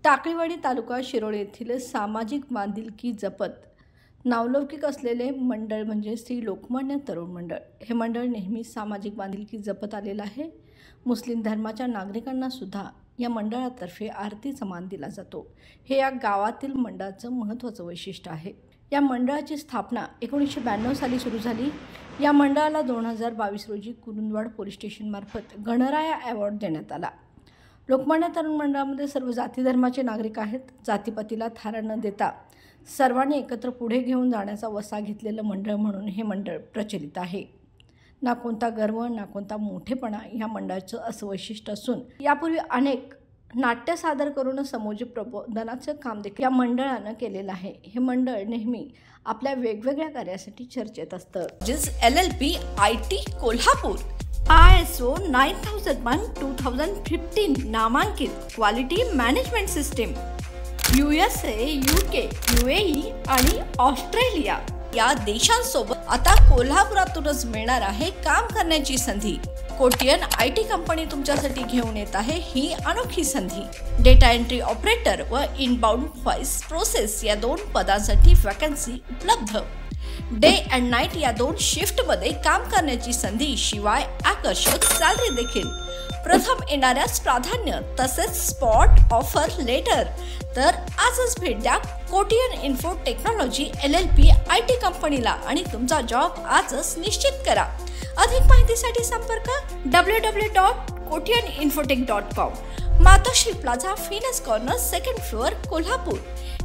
टाकळीवाडी तालुका शिरोळ येथील सामाजिक बांधिलकी जपत नावलौकिक असलेले मंडळ म्हणजे श्री लोकमान्य तरुण मंडळ। हे मंडळ नेहमी सामाजिक बांधिलकी जपत आलेलं आहे। मुस्लिम धर्माच्या नागरिकांना सुद्धा या मंडळातर्फे आरतीचा मान दिला जातो। हे या गावातील मंडळाचं महत्त्वाचं वैशिष्ट्य आहे। या मंडळाची स्थापना 1992 साली सुरू झाली। या मंडळाला 2022 रोजी कुरुंदवाड पोलीस स्टेशन मार्फत गणराया अवॉर्ड देण्यात आला। लोकमान्य तरुण मंडळामध्ये सर्व जाती धर्माचे नागरिक आहेत। जातीपातीला थारा न देता सर्वांनी एकत्र पुढे घेऊन जाण्याचा वसा घेतलेलं मंडळ म्हणून हे मंडळ प्रचलित आहे। ना कोणता गर्व ना कोणता मोठेपणा या मंडळाचं असं वैशिष्ट्य असून यापूर्वी अनेक नाट्य सादर करून समोजी प्रबोधनाचं काम देखील या मंडळानं केलेलं आहे। हे मंडळ नेहमी आपल्या वेगवेगळ्या कार्यासाठी चर्चेत असतं। जिस LLP IT कोल्हापूर ISO 9001:2015 नामांकित quality management system USA, UK, UAE आणि ऑस्ट्रेलिया या देशांसोबत आता कोल्हापुरातूनच मिळणार आहे काम करण्याची संधी। कोटियन IT कंपनी तुमच्यासाठी घेऊन येत आहे ही अनोखी संधी। डेटा एंट्री ऑपरेटर व इनबाउंड व्हॉइस प्रोसेस या 2 पदांसाठी वॅकन्सी उपलब्ध। डे अँड नाईट या 2 शिफ्टमध्ये काम करण्याची संधी, शिवाय आकर्षक सॅलरी देखील। प्रथम येणाऱ्यास प्राधान्य तसेच स्पॉट ऑफर लेटर। तर आजच भेट द्या Kotian info technology LLP IT कंपनीला आणि तुमचा जॉब आजच निश्चित करा। अधिक माहितीसाठी संपर्क www.kotiyaninfotech.com। मातोश्री प्लाझा, फिनस कॉर्नर, 2nd फ्लोअर, कोल्हापूर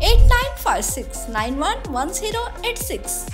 8956911086।